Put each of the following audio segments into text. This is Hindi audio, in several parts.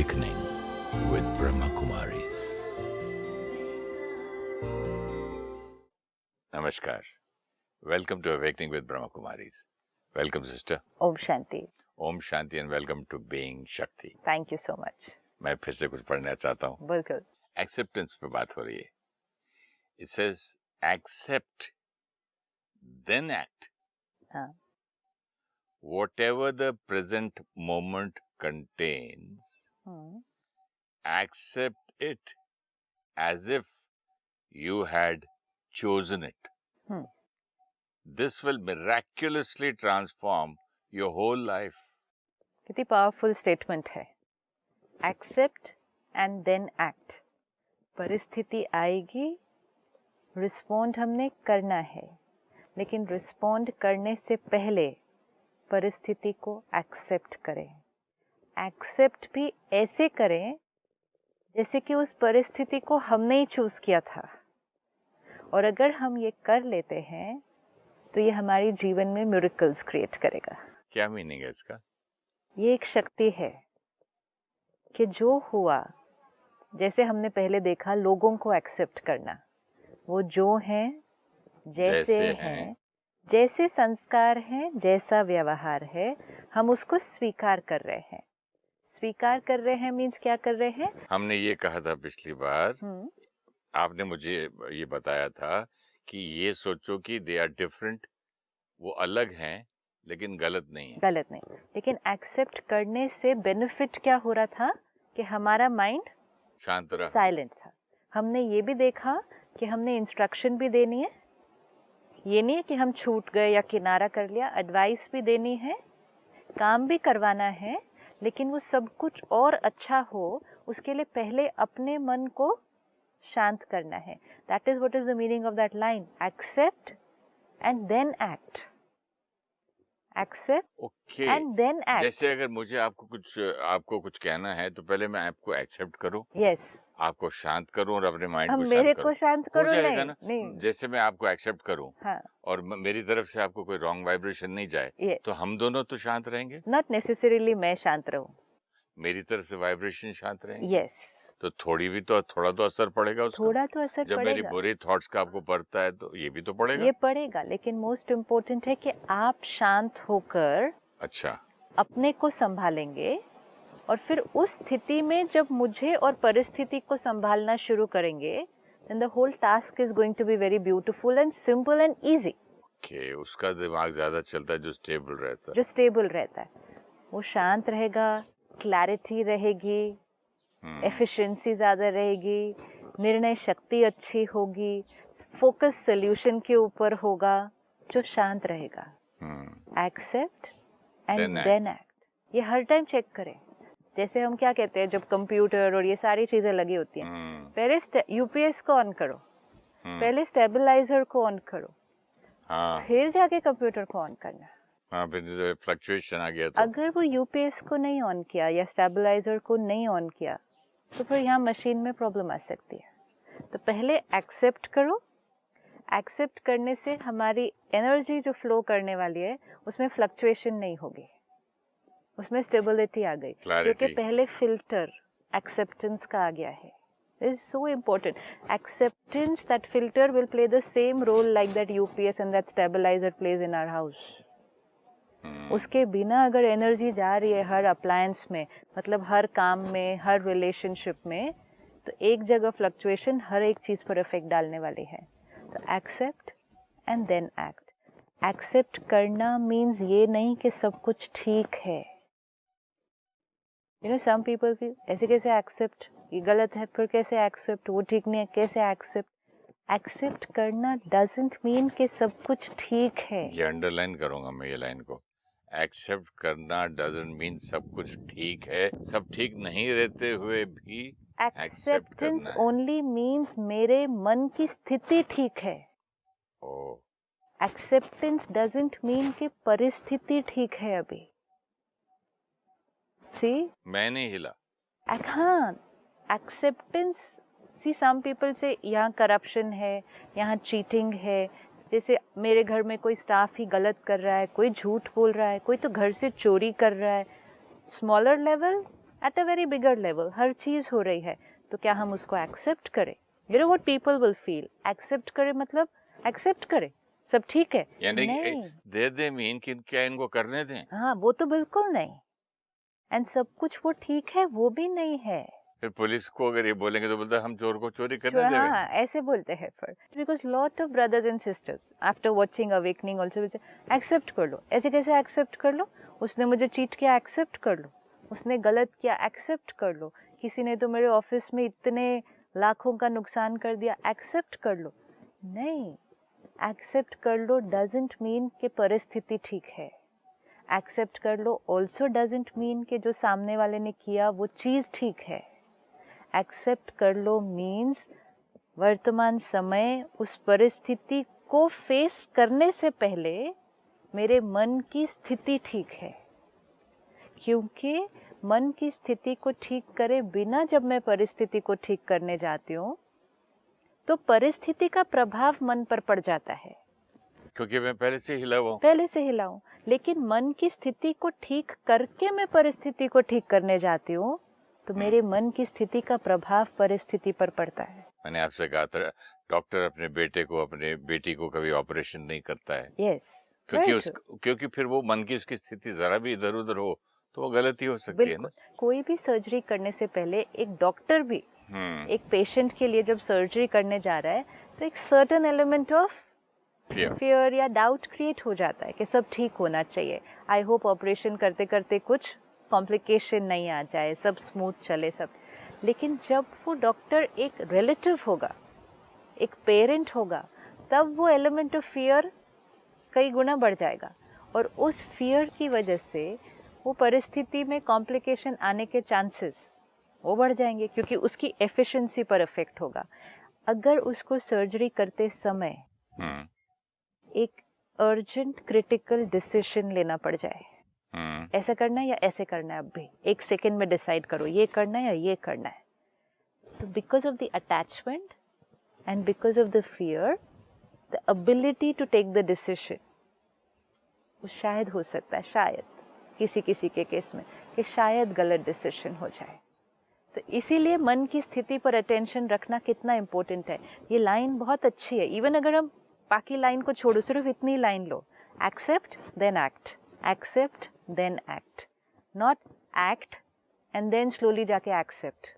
Awakening with Brahma Kumaris. Namaskar. Welcome to Awakening with Brahma Kumaris. Welcome, sister. Om Shanti. Om Shanti and welcome to Being Shakti. Thank you so much. मैं फिर से कुछ पढ़ना चाहता हूँ. बिल्कुल. Acceptance पे बात हो रही है. It says accept, then act. हाँ. Whatever the present moment contains, accept it as if you had chosen it. This will miraculously transform your whole life. कितनी पावरफुल स्टेटमेंट है. Accept and then act. परिस्थिति आएगी, रिस्पॉन्ड हमने करना है, लेकिन रिस्पॉन्ड करने से पहले परिस्थिति को एक्सेप्ट करें. एक्सेप्ट भी ऐसे करें जैसे कि उस परिस्थिति को हमने ही चूज किया था. और अगर हम ये कर लेते हैं तो ये हमारे जीवन में मिरेकल्स क्रिएट करेगा. क्या मीनिंग है इसका? ये एक शक्ति है कि जो हुआ, जैसे हमने पहले देखा, लोगों को एक्सेप्ट करना. वो जो हैं, जैसे हैं, जैसे संस्कार हैं, जैसा व्यवहार है, हम उसको स्वीकार कर रहे हैं. स्वीकार कर रहे हैं मीन्स क्या कर रहे हैं? हमने ये कहा था पिछली बार, आपने मुझे ये बताया था कि ये सोचो कि दे आर डिफरेंट, वो अलग हैं लेकिन गलत नहीं है. गलत नहीं, लेकिन एक्सेप्ट करने से बेनिफिट क्या हो रहा था कि हमारा माइंड शांत रहा, साइलेंट था. हमने ये भी देखा कि हमने इंस्ट्रक्शन भी देनी है. ये नहीं है कि हम छूट गए या किनारा कर लिया. एडवाइस भी देनी है, काम भी करवाना है, लेकिन वो सब कुछ और अच्छा हो उसके लिए पहले अपने मन को शांत करना है. That is what is the meaning of that line. Accept and then act. Accept and then act. जैसे अगर मुझे आपको कुछ कहना है तो पहले मैं आपको एक्सेप्ट करूं. यस. आपको शांत करूं और अपने माइंड को मेरे को शांत करो. नहीं. जैसे मैं आपको एक्सेप्ट करूं, हाँ. और मेरी तरफ से आपको कोई रॉन्ग वाइब्रेशन नहीं जाए, तो हम दोनों तो शांत रहेंगे. नॉट नेसेसरीली मैं शांत रहूं, मेरी तरफ से वाइब्रेशन शांत रहेंगे. यस. तो थोड़ा तो असर पड़ेगा उसका. थोड़ा तो असर जब पड़ेगा. मेरी बुरे थॉट्स का आपको पड़ता है तो ये भी तो पड़ेगा. ये पड़ेगा, लेकिन मोस्ट इम्पोर्टेंट है कि आप शांत होकर अच्छा अपने को संभालेंगे. और फिर उस स्थिति में जब मुझे और परिस्थिति को संभालना शुरू करेंगे, then the whole task is going to be very beautiful and simple and easy. Okay, उसका दिमाग ज्यादा चलता है जो स्टेबल रहता है. जो स्टेबल रहता है वो शांत रहेगा, क्लैरिटी रहेगी, एफिशिएंसी ज्यादा रहेगी, निर्णय शक्ति अच्छी होगी, फोकस सोल्यूशन के ऊपर होगा. जो शांत रहेगा. Accept and then act. ये हर टाइम चेक करें. जैसे हम क्या कहते हैं, जब कंप्यूटर और ये सारी चीजें लगी होती हैं, पहले यूपीएस को ऑन करो, पहले स्टेबलाइजर को ऑन करो, फिर जाके कंप्यूटर को ऑन करना. फिर फ्लक्चुएशन आ गया तो अगर वो यूपीएस को नहीं ऑन किया या स्टेबलाइजर को नहीं ऑन किया तो फिर यहाँ मशीन में प्रॉब्लम आ सकती है. तो पहले एक्सेप्ट करो. एक्सेप्ट करने से हमारी एनर्जी जो फ्लो करने वाली है उसमें फ्लक्चुएशन नहीं होगी, उसमें स्टेबिलिटी आ गई, क्योंकि पहले फिल्टर एक्सेप्टेंस का आ गया है. This is so important. Acceptance, that filter will play the same role like that UPS and that stabilizer plays in our house. उसके बिना अगर एनर्जी जा रही है हर अप्लायंस में, मतलब हर काम में, हर रिलेशनशिप में, तो एक जगह फ्लक्चुएशन हर एक चीज पर इफेक्ट डालने वाली है. तो accept and then act. Accept करना मीन्स ये नहीं कि सब कुछ ठीक है. You know, some people feel ऐसे कैसे एक्सेप्ट, ये गलत है, फिर कैसे एक्सेप्ट, वो ठीक नहीं है, कैसे एक्सेप्ट. एक्सेप्ट करना डजंट मीन कि सब कुछ ठीक है. ये अंडरलाइन करूंगा मैं ये लाइन को. एक्सेप्ट करना डजंट मीन सब कुछ ठीक है. सब ठीक नहीं रहते हुए भी एक्सेप्टेंस ओनली मीन्स मेरे मन की स्थिति ठीक है. एक्सेप्टेंस डजंट मीन कि परिस्थिति ठीक है अभी. See? मैं नहीं हिला. हाँ, एक्सेप्टेंस. सी सम पीपल से यहाँ करप्शन है, यहाँ चीटिंग है. जैसे मेरे घर में कोई स्टाफ ही गलत कर रहा है, कोई झूठ बोल रहा है, कोई तो घर से चोरी कर रहा है. Smaller level at a very bigger level हर चीज हो रही है, तो क्या हम उसको एक्सेप्ट करें? You know what people will feel, accept करें मतलब एक्सेप्ट करें, सब ठीक है। यानी नहीं, दे दे मीन कि क्या इनको करने दें? हाँ वो तो बिल्कुल नहीं, एंड सब कुछ वो ठीक है वो भी नहीं है। फिर पुलिस को अगर ये बोलेंगे तो बोलता है हम चोर को चोरी करने देवे। हाँ ऐसे बोलते हैं, for because lot of brothers and sisters after watching awakening also accept कर लो। ऐसे कैसे एक्सेप्ट कर लो? उसने मुझे चीट किया, एक्सेप्ट कर लो। उसने गलत किया, एक्सेप्ट कर लो। किसी ने तो मेरे ऑफिस में इतने लाखों का नुकसान कर दिया, एक्सेप्ट कर लो। नहीं, एक्सेप्ट कर लो डजंट मीन कि परिस्थिति ठीक है। एक्सेप्ट कर लो ऑल्सो डजंट मीन कि जो सामने वाले ने किया वो चीज़ ठीक है। एक्सेप्ट कर लो मीन्स वर्तमान समय उस परिस्थिति को फेस करने से पहले मेरे मन की स्थिति ठीक है, क्योंकि मन की स्थिति को ठीक करे बिना जब मैं परिस्थिति को ठीक करने जाती हूँ तो परिस्थिति का प्रभाव मन पर पड़ जाता है, क्योंकि मैं पहले से हिला हुआ हूं। पहले से हिला हूँ। लेकिन मन की स्थिति को ठीक करके मैं परिस्थिति को ठीक करने जाती हूँ तो मेरे मन की स्थिति का प्रभाव परिस्थिति पर पड़ता है। मैंने आपसे कहा था डॉक्टर अपने बेटे को अपने बेटी को कभी ऑपरेशन नहीं करता है। यस, क्योंकि फिर वो मन की उसकी स्थिति जरा भी इधर उधर हो तो वो गलती हो सकती है ना। कोई भी सर्जरी करने से पहले एक डॉक्टर भी एक पेशेंट के लिए जब सर्जरी करने जा रहा है तो एक सर्टेन एलिमेंट ऑफ फियर या डाउट क्रिएट हो जाता है कि सब ठीक होना चाहिए। आई होप ऑपरेशन करते करते कुछ कॉम्प्लिकेशन नहीं आ जाए, सब स्मूथ चले सब। लेकिन जब वो डॉक्टर एक रिलेटिव होगा, एक पेरेंट होगा, तब वो एलिमेंट ऑफ फियर कई गुना बढ़ जाएगा और उस फियर की वजह से वो परिस्थिति में कॉम्प्लिकेशन आने के चांसेस वो बढ़ जाएंगे, क्योंकि उसकी एफिशिएंसी पर इफेक्ट होगा। अगर उसको सर्जरी करते समय एक अर्जेंट क्रिटिकल डिसीजन लेना पड़ जाए, ऐसा करना है या ऐसे करना है, अब भी एक सेकेंड में डिसाइड करो ये करना है या ये करना है, तो because of the attachment and because of the fear the ability to take the decision वो शायद हो सकता है, शायद किसी किसी के केस में कि शायद गलत डिसीजन हो जाए। तो इसीलिए मन की स्थिति पर अटेंशन रखना कितना इम्पोर्टेंट है। ये लाइन बहुत अच्छी है, इवन अगर हम बाकी लाइन को छोड़ो, सिर्फ इतनी लाइन लो, accept then act, accept then act, not act and then slowly जाके accept.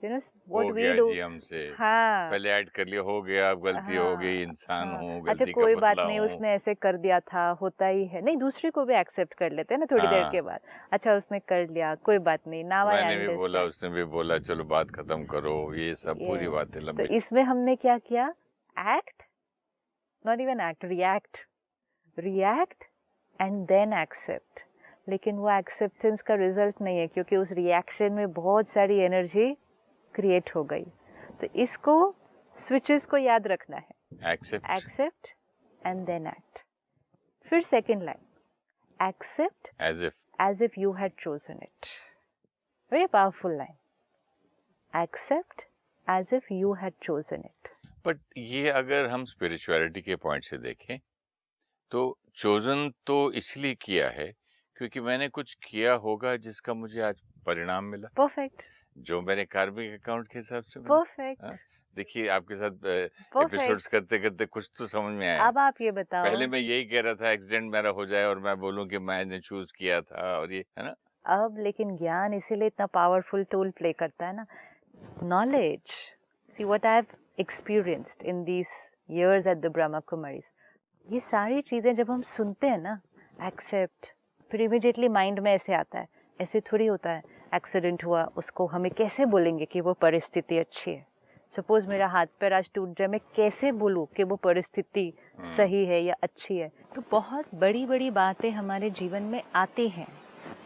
You know what we do. हमसे हाँ, पहले ऐड कर लिया, हो गया, अब गलती हो गई, इंसान हूँ, अच्छा गलती का कोई बात पुतला नहीं, हूँ। उसने ऐसे कर दिया था, होता ही है। नहीं, दूसरे को भी एक्सेप्ट कर लेते हैं ना थोड़ी देर के बाद। अच्छा उसने कर लिया, कोई बात नहीं, नाउ आई मैंने भी बोला, अंडरस्टैंड। उसने भी बोला, चलो बात खत्म करो, ये सब पूरी बातें तो लंबी। इसमें हमने क्या किया? Act, not even act, react, react and then accept. लेकिन वो एक्सेप्टेंस का रिजल्ट नहीं है, क्योंकि उस रिएक्शन में बहुत सारी एनर्जी क्रिएट हो गई। तो इसको स्विचेस को याद रखना है, एक्सेप्ट एंड देन एक्ट। फिर second line, accept as if you had chosen it. Very powerful line, accept as if you had chosen it. But ये अगर हम स्पिरिचुअलिटी के पॉइंट से देखें तो चोजन तो इसलिए किया है क्योंकि मैंने कुछ किया होगा जिसका मुझे आज परिणाम मिला। परफेक्ट, जो मैंने कार्मिक अकाउंट के हिसाब से परफेक्ट। देखिए आपके साथ एपिसोड्स करते करते कुछ तो समझ में आया। अब आप ये बताओ, पहले मैं यही कह रहा था एक्सीडेंट मेरा हो जाए और मैं बोलूं कि मैंने चूज किया था, और ये है ना। अब लेकिन ज्ञान इसीलिए इतना पावरफुल टूल प्ले करता है ना, knowledge. See what I have experienced in these years at the Brahma Kumaris, ये सारी चीजें जब हम सुनते हैं ना, एक्सेप्ट, फिर इमीडिएटली माइंड में ऐसे आता है, ऐसे थोड़ी होता है, एक्सीडेंट हुआ, उसको हमें कैसे बोलेंगे कि वो परिस्थिति अच्छी है। सपोज मेरा हाथ पैर आज टूट जाए, मैं कैसे बोलूँ कि वो परिस्थिति सही है या अच्छी है। तो बहुत बड़ी बड़ी बातें हमारे जीवन में आती हैं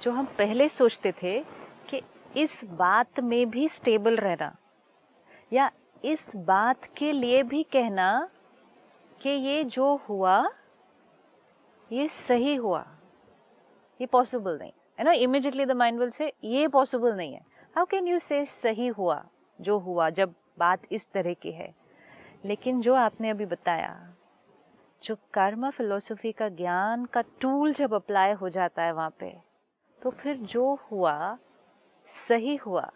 जो हम पहले सोचते थे कि इस बात में भी स्टेबल रहना, या इस बात के लिए भी कहना कि ये जो हुआ ये सही हुआ, ये पॉसिबल नहीं है ना। Immediately the mind will say ये पॉसिबल नहीं है। हाउ कैन यू से सही हुआ जो हुआ, जब बात इस तरह की है। लेकिन जो आपने अभी बताया, जो कर्मा फिलोसफी का ज्ञान का टूल जब अप्लाई हो जाता है वहाँ पे, तो फिर जो हुआ सही हुआ,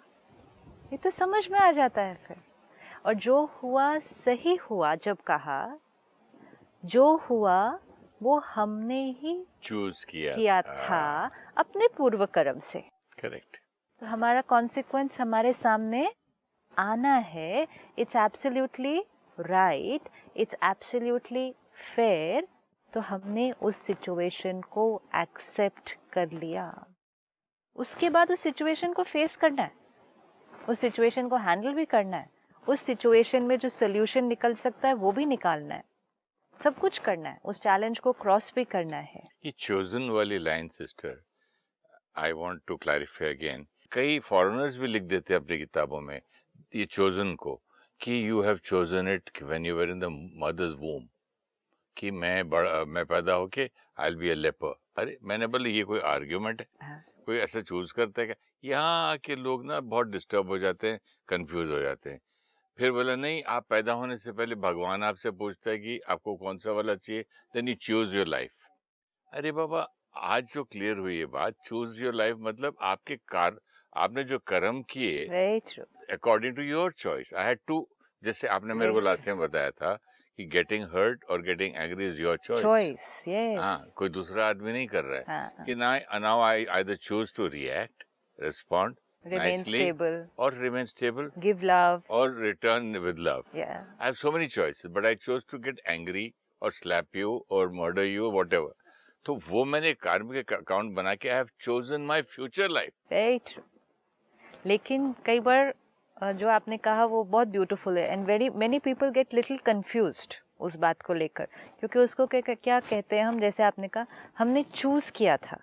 ये तो समझ में आ जाता है फिर। और जो हुआ सही हुआ, जब कहा जो हुआ वो हमने ही चूज किया था अपने पूर्व कर्म से। करेक्ट। तो हमारा कॉन्सिक्वेंस हमारे सामने आना है। It's absolutely right, it's absolutely fair. तो हमने उस सिचुएशन को एक्सेप्ट कर लिया। उसके बाद उस सिचुएशन को फेस करना है, उस सिचुएशन को हैंडल भी करना है, उस सिचुएशन में जो सोल्यूशन निकल सकता है वो भी निकालना है, सब कुछ करना है, उस चैलेंज को क्रॉस भी करना है। ये चोजन वाली line sister, I want to clarify again. कई फॉरेनर्स भी लिख देते हैं अपनी किताबों में ये चोजन को, कि you have chosen it when you were in the mother's womb, कि मैं पैदा होके I will be a leper. अरे मैंने बोला ये कोई आर्ग्यूमेंट है? हाँ। कोई ऐसा चूज करता है क्या? यहाँ आके लोग ना बहुत डिस्टर्ब हो जाते हैं, कंफ्यूज हो जाते हैं। फिर बोला नहीं, आप पैदा होने से पहले भगवान आपसे पूछता है कि आपको कौन सा वाला चाहिए, then you choose your life. अरे बाबा, आज जो क्लियर हुई ये बात, चूज योर लाइफ मतलब आपने जो कर्म किए very true. According to your choice. I had to, जैसे आपने मेरे को लास्ट टाइम बताया था कि गेटिंग हर्ट और getting angry is your choice. Choice, yes. हाँ, कोई दूसरा आदमी नहीं कर रहा है। हाँ, कि now I either choose to react, respond remain nicely stable, or remain stable give love, or return with love. या I have so many choices, but I chose to get angry or slap you or murder you or whatever. तो वो मैंने कार्मिक अकाउंट बना के I have chosen my future life. Very true. लेकिन कई बार जो आपने कहा वो बहुत ब्यूटीफुल है, and very many people get little confused उस बात को लेकर, क्योंकि उसको क्या कहते हैं हम, जैसे आपने कहा हमने चूज किया था,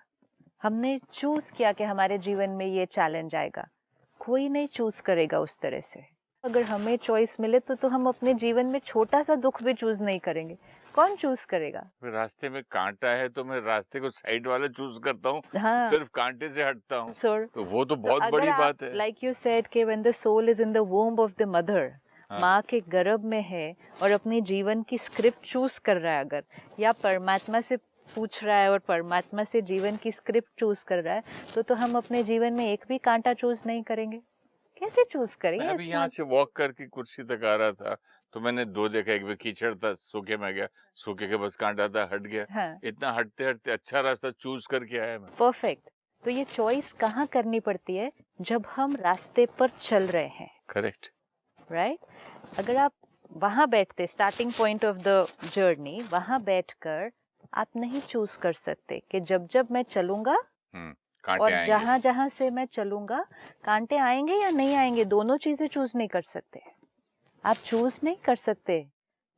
हमने चूज किया कि हमारे जीवन में ये चैलेंज आएगा। कोई नहीं चूज करेगा उस तरह से। अगर हमें चॉइस मिले तो हम अपने जीवन में छोटा सा दुख भी चूज नहीं करेंगे। कौन चूज करेगा? फिर रास्ते में कांटा है तो मैं रास्ते को साइड वाला चूज करता हूँ, हाँ, सिर्फ कांटे से हटता हूँ। सर, तो वो तो बहुत अगर बड़ी आप, बात है। लाइक यू सेड कि when the soul is in the womb of the mother, माँ के गर्भ में है और अपने जीवन की स्क्रिप्ट चूज कर रहा है, अगर या परमात्मा से पूछ रहा है और परमात्मा से जीवन की स्क्रिप्ट चूज कर रहा है, तो हम अपने जीवन में एक भी कांटा चूज नहीं करेंगे। कैसे चूज करेंगे? मैं अभी यहाँ से वॉक करके कुर्सी तक आ रहा था तो मैंने दो देखा, एक में कीचड़ था, सूखे में गया, सूखे के बस कांटा था, हट गया। हाँ, इतना हटते हटते अच्छा रास्ता चूज करके आया मैं। परफेक्ट। तो ये चॉइस कहाँ करनी पड़ती है? जब हम रास्ते पर चल रहे हैं। Correct, right. अगर आप वहाँ बैठते, starting point of the journey, वहाँ बैठकर आप नहीं चूज कर सकते कि जब मैं चलूंगा कांटे और आएंगे। जहाँ जहाँ से मैं चलूंगा कांटे आएंगे या नहीं आएंगे, दोनों चीजें चूज नहीं कर सकते। आप चूज नहीं कर सकते,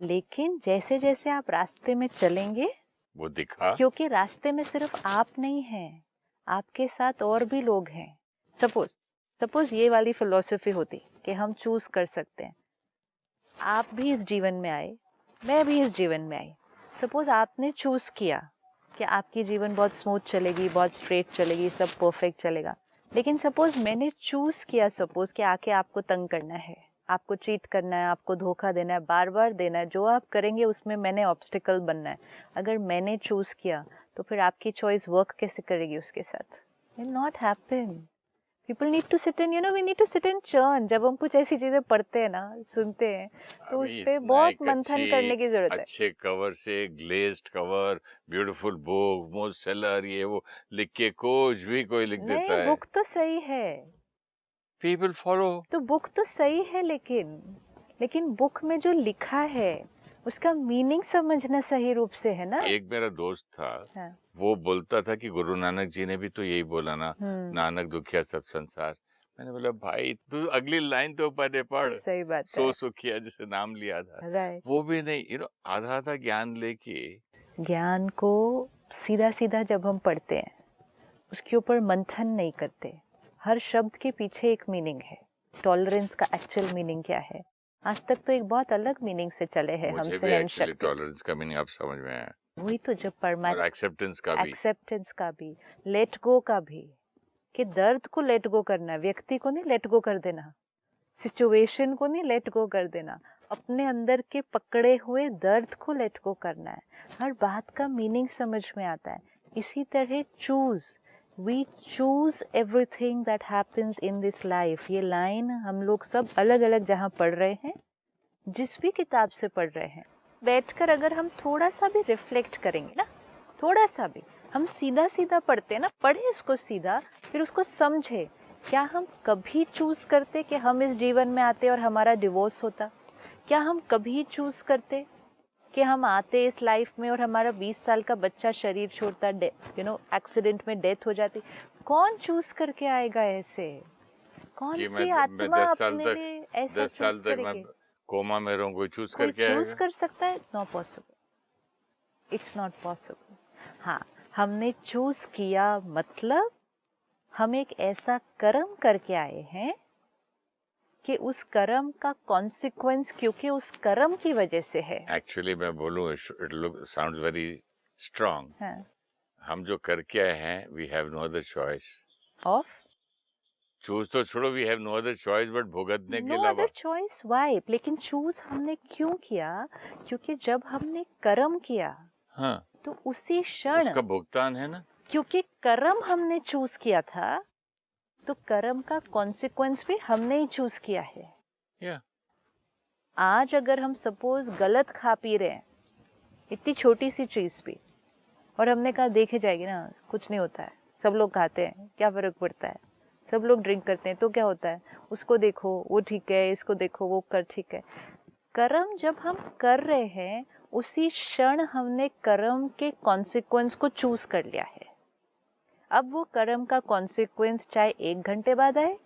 लेकिन जैसे जैसे आप रास्ते में चलेंगे, वो दिखा, क्योंकि रास्ते में सिर्फ आप नहीं हैं, आपके साथ और भी लोग हैं। सपोज ये वाली फिलॉसफी होती कि हम चूज कर सकते हैं, आप भी इस जीवन में आए, मैं भी इस जीवन में आई। सपोज आपने चूज किया कि आपकी जीवन बहुत स्मूथ चलेगी, बहुत स्ट्रेट चलेगी, सब परफेक्ट चलेगा। लेकिन सपोज मैंने चूज किया, सपोज कि आके आपको तंग करना है, आपको चीट करना है, आपको धोखा देना है, बार बार देना है, जो आप करेंगे उसमें मैंने ऑब्स्टिकल बनना है। अगर मैंने चूज किया तो फिर आपकी चॉइस वर्क कैसे करेगी उसके साथ? Will not happen. People need to sit in, we need to sit in churn. जब हम कुछ ऐसी चीजें पढ़ते हैं ना, सुनते हैं, तो उस पे बहुत मंथन करने की जरूरत है। अच्छे कवर से, glazed cover, beautiful book, most seller, ये वो लिख के कुछ भी कोई लिख देता नहीं, है। बुक तो सही है, पीपल फॉलो। तो बुक तो सही है, लेकिन बुक में जो लिखा है उसका मीनिंग समझना सही रूप से है ना। एक मेरा दोस्त था, हाँ। वो बोलता था कि गुरु नानक जी ने भी तो यही बोला ना, नानक दुखिया सब संसार। मैंने बोला भाई तू अगली लाइन तो पढ़े पढ़, सही बात है। सो सुखिया जिसे नाम लिया था, राइट। वो भी नहीं, आधा आधा ज्ञान लेके। ज्ञान को सीधा सीधा जब हम पढ़ते हैं, उसके ऊपर मंथन नहीं करते, हर शब्द के पीछे एक मीनिंग है। टॉलरेंस का एक्चुअल मीनिंग क्या है? आज तक तो एक बहुत अलग मीनिंग से चले हैं हम सहन शक्ति। टॉलरेंस का मीनिंग अब समझ में आया। वही तो, जब परमात्मा, एक्सेप्टेंस का भी, लेट गो का भी, कि दर्द को लेट गो करना, व्यक्ति को नहीं लेट गो कर देना, सिचुएशन को नहीं लेट गो कर देना, अपने अंदर के पकड़े हुए दर्द को लेट गो करना है। हर बात का मीनिंग समझ में आता है। इसी तरह choose, we choose everything that happens in this life. ये लाइन हम लोग सब अलग अलग जहाँ पढ़ रहे हैं, जिस भी किताब से पढ़ रहे हैं, बैठकर अगर हम थोड़ा सा भी रिफ्लेक्ट करेंगे ना, थोड़ा सा भी, हम सीधा सीधा पढ़ते हैं ना, पढ़े इसको सीधा, फिर उसको समझे। क्या हम कभी चूज करते कि हम इस जीवन में आते और हमारा डिवोर्स होता? क्या हम कभी चूज करते कि हम आते इस लाइफ में और हमारा 20 साल का बच्चा शरीर छोड़ता, एक्सीडेंट में डेथ हो जाती? कौन चूज करके आएगा ऐसे? कौन कि सी मैं आत्मा 10 साल अपने तक लिए ऐसा 10 साल चूज तक मैं करेगी? कोमा में रहूं, कोई चूज कोई करके चूज आएगा? कर सकता है? No possible, it's not possible. हाँ, हमने चूज किया मतलब हम एक ऐसा कर्म करके आए हैं कि उस कर्म का कॉन्सिक्वेंस, क्योंकि उस कर्म की वजह से है। एक्चुअली मैं बोलूं, it look sounds very strong. हाँ, हम जो करके आए हैं, we have no other choice. Of choose तो छोड़ो, we have no other choice but भुगतने के नो अलावा। Other choice, why? लेकिन चूज हमने क्यों किया? क्योंकि जब हमने कर्म किया हाँ, तो उसी क्षण, उसका भुगतान है ना। क्योंकि कर्म हमने चूज किया था, तो कर्म का कॉन्सिक्वेंस भी हमने ही चूज किया है। या आज अगर हम सपोज गलत खा पी रहे हैं, इतनी छोटी सी चीज भी, और हमने कहा देखे जाएगी ना, कुछ नहीं होता है, सब लोग खाते हैं, क्या फर्क पड़ता है, सब लोग ड्रिंक करते हैं तो क्या होता है, उसको देखो वो ठीक है, इसको देखो वो कर ठीक है। कर्म जब हम कर रहे हैं, उसी क्षण हमने कर्म के कॉन्सिक्वेंस को चूज कर लिया है। अब वो कर्म का कॉन्सिक्वेंस चाहे 1 घंटे बाद आए,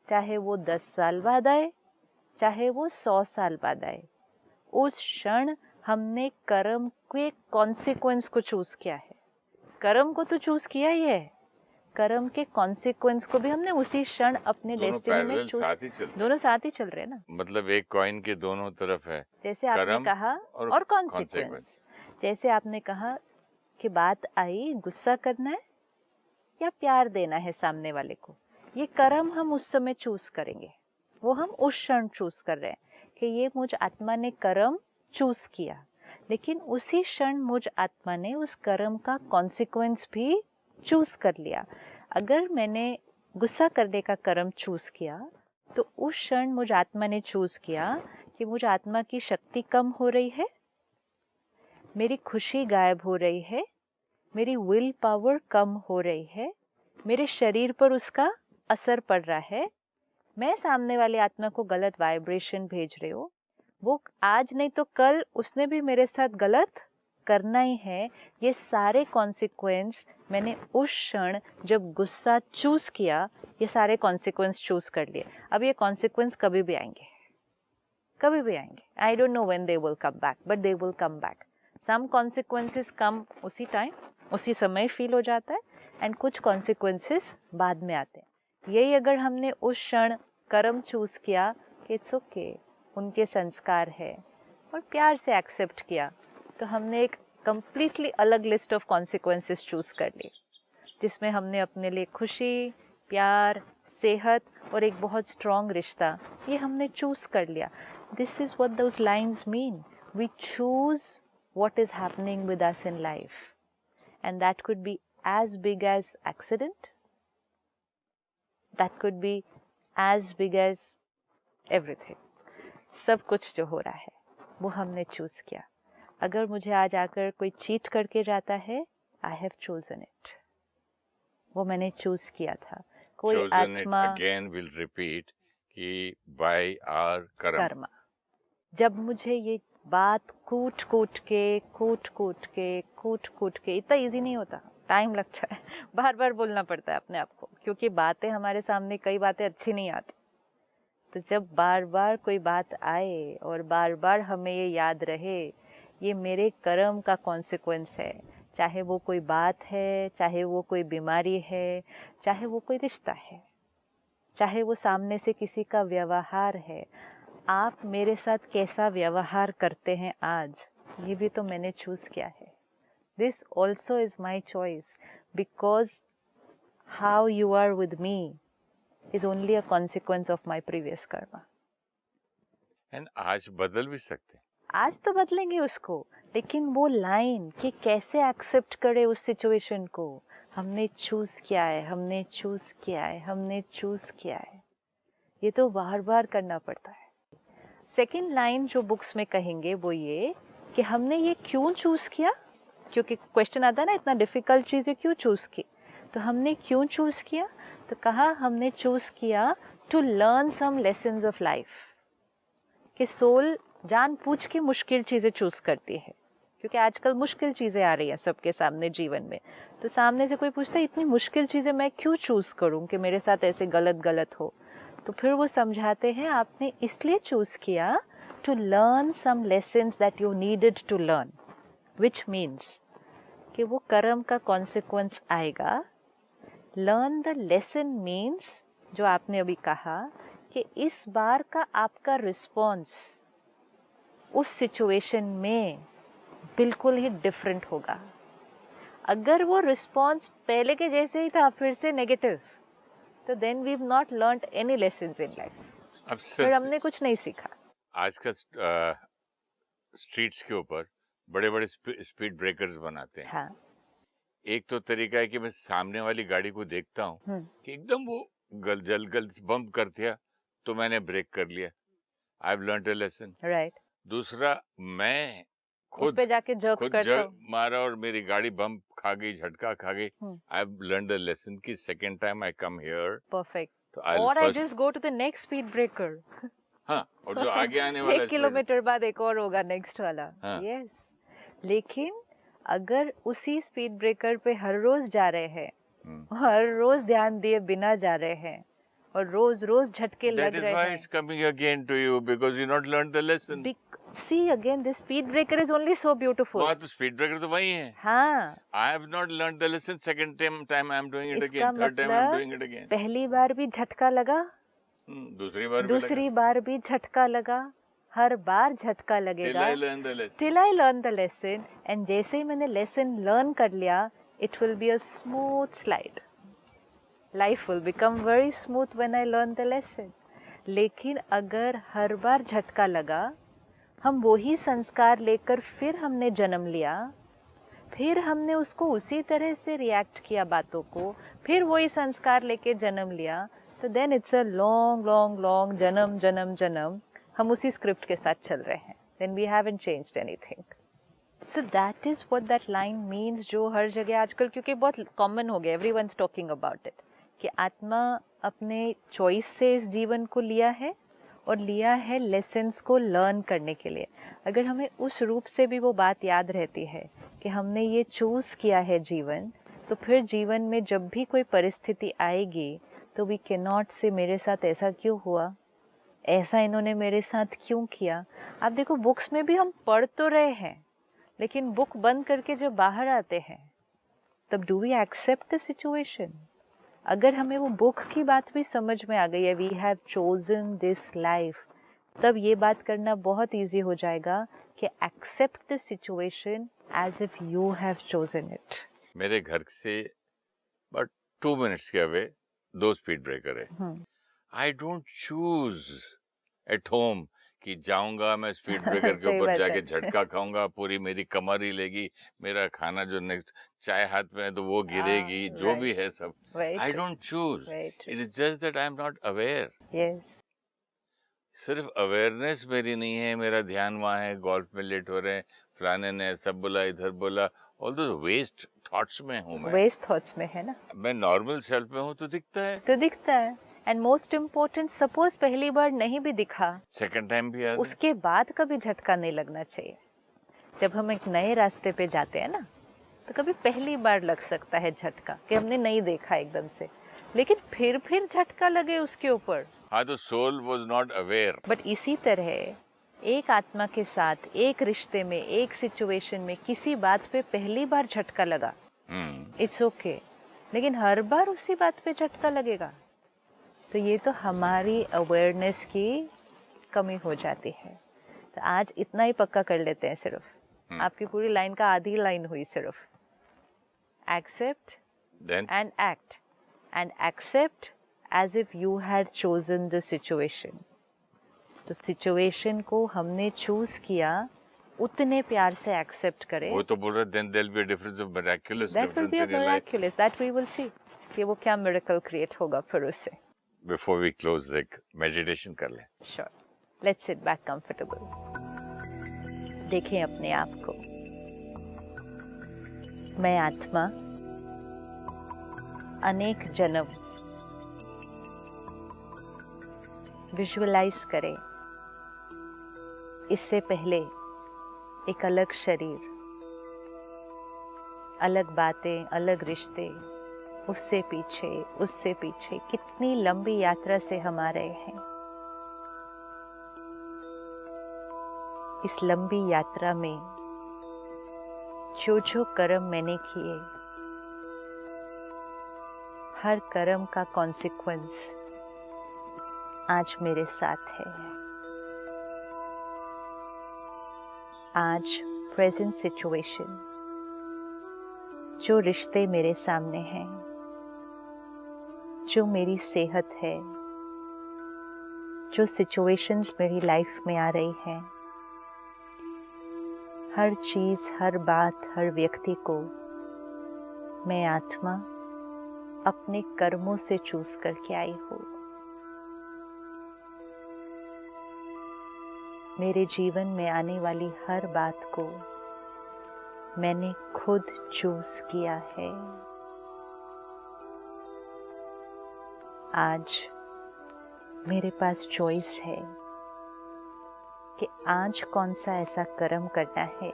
चाहे वो 10 साल बाद आए, चाहे वो 100 साल बाद आए, उस क्षण हमने कर्म के कॉन्सिक्वेंस को चूज किया है। कर्म को तो चूज किया ही है, कर्म के कॉन्सिक्वेंस को भी हमने उसी क्षण अपने दोनों डेस्टिनी में पैरेलल चूज। साथ ही चलते दोनों साथ ही चल रहे हैं ना, मतलब एक कॉइन के दोनों तरफ है, जैसे आपने कर्म कहा, और और consequence। कॉन्सिक्वेंस। जैसे आपने कहा कि बात आई, गुस्सा करना है या प्यार देना है सामने वाले को, ये कर्म हम उस समय चूज करेंगे, वो हम उस क्षण चूज कर रहे हैं कि ये मुझ आत्मा ने कर्म चूज किया। लेकिन उसी क्षण मुझ आत्मा ने उस कर्म का कॉन्सिक्वेंस भी चूज कर लिया। अगर मैंने गुस्सा करने का कर्म चूज किया, तो उस क्षण मुझ आत्मा ने चूज किया कि मुझ आत्मा की शक्ति कम हो रही है, मेरी खुशी गायब हो रही है, मेरी विल पावर कम हो रही है, मेरे शरीर पर उसका असर पड़ रहा है, मैं सामने वाली आत्मा को गलत वाइब्रेशन भेज रही हूँ, वो आज नहीं तो कल उसने भी मेरे साथ गलत करना ही है। ये सारे कॉन्सिक्वेंस मैंने उस क्षण जब गुस्सा चूज किया, ये सारे कॉन्सिक्वेंस चूज कर लिए। अब ये कॉन्सिक्वेंस कभी भी आएंगे, कभी भी आएंगे। I don't know when they will come back, but they will come back. Some consequences come उसी टाइम, उसी समय फील हो जाता है, एंड कुछ कॉन्सिक्वेंसेस बाद में आते हैं। यही अगर हमने उस क्षण कर्म चूज किया कि इट्स ओके, उनके संस्कार है, और प्यार से एक्सेप्ट किया, तो हमने एक कंप्लीटली अलग लिस्ट ऑफ कॉन्सिक्वेंसेस चूज कर ली, जिसमें हमने अपने लिए खुशी, प्यार, सेहत और एक बहुत स्ट्रॉन्ग रिश्ता, ये हमने चूज कर लिया। This is what those lines mean. We choose what is happening with us in life, and that could be as big as accident, that could be as big as everything। सब कुछ जो हो रहा है वो हमने चूज किया। अगर मुझे आज आकर कोई चीट करके जाता है, आई हैव चोजन इट, वो मैंने चूज किया था। कोई chosen it आत्मा, again will repeat कि by our कर्मा, जब मुझे ये बात कूट कूट के, इतना इजी नहीं होता, टाइम लगता है, बार बार बोलना पड़ता है अपने आप को, क्योंकि बातें हमारे सामने, कई बातें अच्छी नहीं आती। तो जब बार बार कोई बात आए और बार बार हमें ये याद रहे, ये मेरे कर्म का कॉन्सिक्वेंस है, चाहे वो कोई बात है, चाहे वो कोई बीमारी है, चाहे वो कोई रिश्ता है, चाहे वो सामने से किसी का व्यवहार है, आप मेरे साथ कैसा व्यवहार करते हैं आज, ये भी तो मैंने चूज किया है। This also is my choice, because how you are with me is only a consequence of my previous karma. And आज बदल भी सकते हैं। आज तो बदलेंगे उसको, लेकिन वो लाइन कि कैसे एक्सेप्ट करे उस सिचुएशन को, हमने चूज़ किया है, हमने चूज़ किया है, हमने चूज़ किया है, ये तो बार बार करना पड़ता है। सेकंड लाइन जो बुक्स में कहेंगे वो ये कि हमने ये क्यों चूज़ किया, क्योंकि क्वेश्चन आता है ना इतना डिफ़िकल्ट चीज़ें क्यों चूज़ की, तो हमने क्यों चूज़ किया, तो कहा हमने चूज़ किया to learn some lessons of life. कि सोल जानबूझ के मुश्किल चीज़ें चूज़ करती है, क्योंकि आजकल मुश्किल चीज़ें आ रही हैं सबके सामने जीवन में, तो सामने से कोई पूछता है इतनी मुश्किल चीज़ें मैं क्यों चूज़ करूं कि मेरे साथ ऐसे गलत गलत हो, तो फिर वो समझाते हैं आपने इसलिए चूज़ किया to learn some lessons that you needed to learn, which means कि वो कर्म का कॉन्सिक्वेंस आएगा। लर्न द लेसन मीन्स जो आपने अभी कहा कि इस बार का आपका रिस्पॉन्स उस सिचुएशन में बिल्कुल ही डिफरेंट होगा। अगर वो रिस्पॉन्स पहले के जैसे ही था फिर से नेगेटिव, तो then we have not learned any lessons in life, अब फिर हमने कुछ नहीं सीखा। आजकल स्ट्रीट्स के ऊपर बड़े बड़े स्पीड ब्रेकर्स बनाते हैं। हाँ। एक तो तरीका है कि मैं सामने वाली गाड़ी को देखता हूँ कि एकदम वो गल बम्प कर दिया तो मैंने ब्रेक कर लिया, आई have learned a lesson. Right. दूसरा, मैं उस पे जाके जर्क खुद करता जग मारा और मेरी गाड़ी बम्प खा गई, झटका खा गई, I have learned a lesson कि second time I come here perfect, तो और I just go to the next speed breaker. हाँ, और जो आगे आने वाला 1 किलोमीटर बाद एक और होगा नेक्स्ट वाला। हाँ। यस, लेकिन अगर उसी स्पीड ब्रेकर पे हर रोज जा रहे हैं, हर रोज ध्यान दिए बिना जा रहे हैं और रोज रोज झटके लग रहे हैं, that is why it's coming again to you because you not learned the lesson. See again, this speed breaker is only so beautiful. वहाँ तो स्पीड ब्रेकर तो वही है। हाँ, I have not learned the lesson, second time I am doing it इसका again, third time I am मतलब doing it again. पहली बार भी झटका लगा, दूसरी बार भी दूसरी बार भी झटका लगा, हर बार झटका लगेगा till I learn the lesson. till I learn the lesson, and जैसे ही मैंने लेसन लर्न कर लिया, it will be a smooth slide. Life will become very smooth when I learn the lesson. लेकिन अगर हर बार झटका लगा, हम वही संस्कार लेकर फिर हमने जन्म लिया, फिर हमने उसको उसी तरह से रिएक्ट किया बातों को, फिर वही संस्कार लेके जन्म लिया, तो then it's a long long long जन्म जन्म जन्म हम उसी स्क्रिप्ट के साथ चल रहे हैं। Then we haven't changed anything. So that is what that line means, जो हर जगह आजकल क्योंकि बहुत कॉमन हो गया, एवरीवनस टॉकिंग अबाउट इट, कि आत्मा अपने चॉइस से इस जीवन को लिया है और लिया है लेसन्स को लर्न करने के लिए। अगर हमें उस रूप से भी वो बात याद रहती है कि हमने ये चूज़ किया है जीवन, तो फिर जीवन में जब भी कोई परिस्थिति आएगी तो वी कैन नॉट से मेरे साथ ऐसा क्यों हुआ, ऐसा इन्होंने मेरे साथ क्यों किया। आप देखो बुक्स में भी हम पढ़ तो रहे हैं, लेकिन बुक बंद करके जब बाहर आते हैं तब do we accept the situation. अगर हमें वो बुक की बात भी समझ में आ गई है, we have chosen this life, तब ये बात करना बहुत इजी हो जाएगा कि accept the situation as if you have chosen it. मेरे घर से बट 2 मिनट्स के अवे 2 स्पीड ब्रेकर है। I don't choose at home कि जाऊंगा मैं स्पीड ब्रेकर के ऊपर जाके झटका खाऊंगा, पूरी मेरी कमर हिलेगी, मेरा खाना जो नेक्स्ट चाय हाथ में है तो वो गिरेगी, जो भी है सब। आई don't choose, it is just that I am not aware. Yes, सिर्फ अवेयरनेस मेरी नहीं है, मेरा ध्यान वहाँ है, गोल्फ में लेट हो रहे हैं, फलाने ने सब बोला, इधर बोला, ऑल दो वेस्ट थॉट्स में हूँ मैं, वेस्ट थॉट्स में है ना। मैं नॉर्मल सेल्फ में हूँ तो दिखता है, तो दिखता है। एंड मोस्ट इम्पोर्टेंट, सपोज पहली बार नहीं भी दिखा, सेकंड टाइम भी आता, उसके बाद कभी झटका नहीं लगना चाहिए। जब हम एक नए रास्ते पे जाते हैं ना, तो कभी पहली बार लग सकता है झटका कि हमने नहीं देखा एकदम से, लेकिन फिर झटका लगे उसके ऊपर। हाँ, तो soul was not aware. But इसी तरह एक आत्मा के साथ एक रिश्ते में, एक सिचुएशन में किसी बात पे पहली बार झटका लगा, इट्स ओके, लेकिन हर बार उसी बात पे झटका लगेगा तो ये तो हमारी अवेयरनेस की कमी हो जाती है। तो आज इतना ही पक्का कर लेते हैं, सिर्फ आपकी पूरी लाइन का आधी लाइन हुई सिर्फ, accept and act, and accept as if you had chosen the situation. तो सिचुएशन को हमने चूज किया उतने प्यार से एक्सेप्ट करें. वो तो बोल रहे then there'll be a difference of miraculous That will difference be a in your life. miraculous. That we will see. कि वो क्या miracle create होगा फिर उससे. Before we close, like meditation कर लें. Sure. Let's sit back comfortable. देखें अपने आप को. मैं आत्मा अनेक जन्म विजुअलाइज करें. इससे पहले एक अलग शरीर, अलग बातें, अलग रिश्ते, उससे पीछे कितनी लंबी यात्रा से हम आ रहे हैं. इस लंबी यात्रा में जो कर्म मैंने किए, हर कर्म का कॉन्सिक्वेंस आज मेरे साथ है. आज प्रेजेंट सिचुएशन, जो रिश्ते मेरे सामने हैं, जो मेरी सेहत है, जो सिचुएशंस मेरी लाइफ में आ रही हैं, हर चीज़, हर बात, हर व्यक्ति को मैं आत्मा अपने कर्मों से चूज करके आई हूँ. मेरे जीवन में आने वाली हर बात को मैंने खुद चूज किया है. आज मेरे पास चॉइस है कि आज कौन सा ऐसा कर्म करना है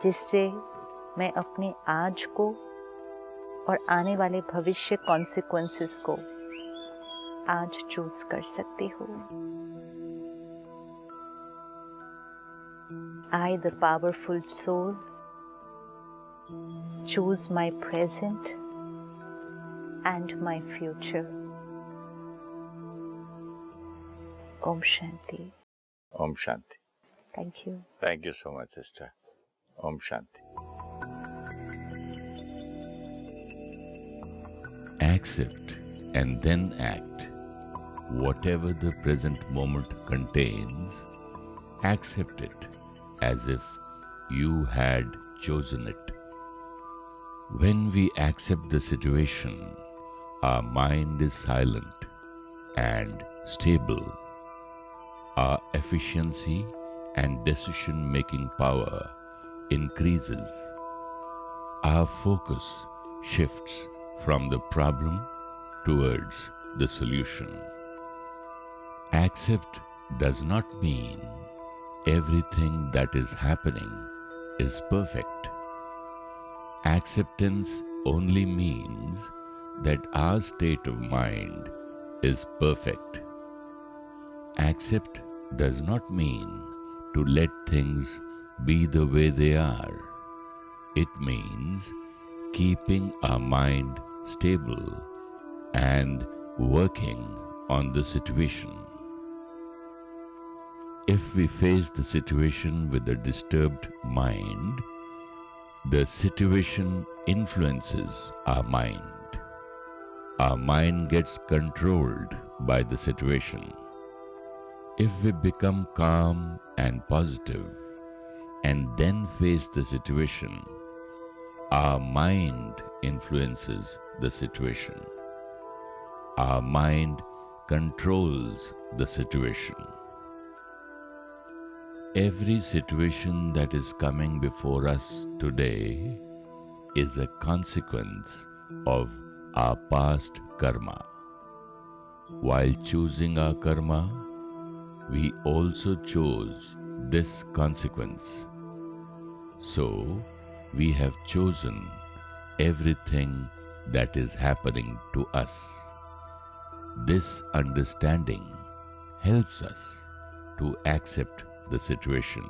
जिससे मैं अपने आज को और आने वाले भविष्य कॉन्सिक्वेंसेस को आज चूज कर सकती हूँ. I, the powerful soul, choose my present and my future. Om Shanti. Om Shanti. Thank you. Thank you so much, sister. Om Shanti. Accept and then act. Whatever the present moment contains, accept it as if you had chosen it. When we accept the situation, our mind is silent and stable. Our efficiency and decision-making power increases. Our focus shifts from the problem towards the solution. Accept does not mean everything that is happening is perfect. Acceptance only means that our state of mind is perfect. Accept does not mean to let things be the way they are. It means keeping our mind stable and working on the situation. If we face the situation with a disturbed mind, the situation influences our mind. Our mind gets controlled by the situation. If we become calm and positive and then face the situation, our mind influences the situation. Our mind controls the situation. Every situation that is coming before us today is a consequence of our past karma. While choosing our karma, we also chose this consequence. So, we have chosen everything that is happening to us. This understanding helps us to accept the situation.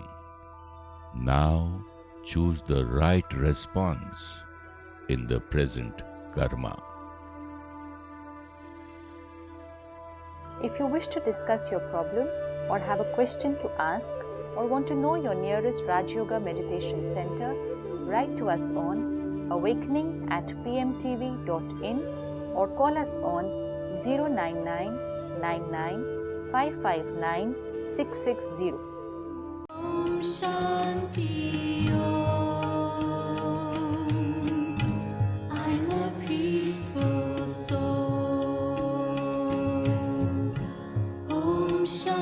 Now choose the right response in the present karma. If you wish to discuss your problem or have a question to ask or want to know your nearest Raj Yoga Meditation Center, write to us on awakening@pmtv.in or call us on 099 99 559 660. Shanti Om. I'm a peaceful soul. Om Shanti.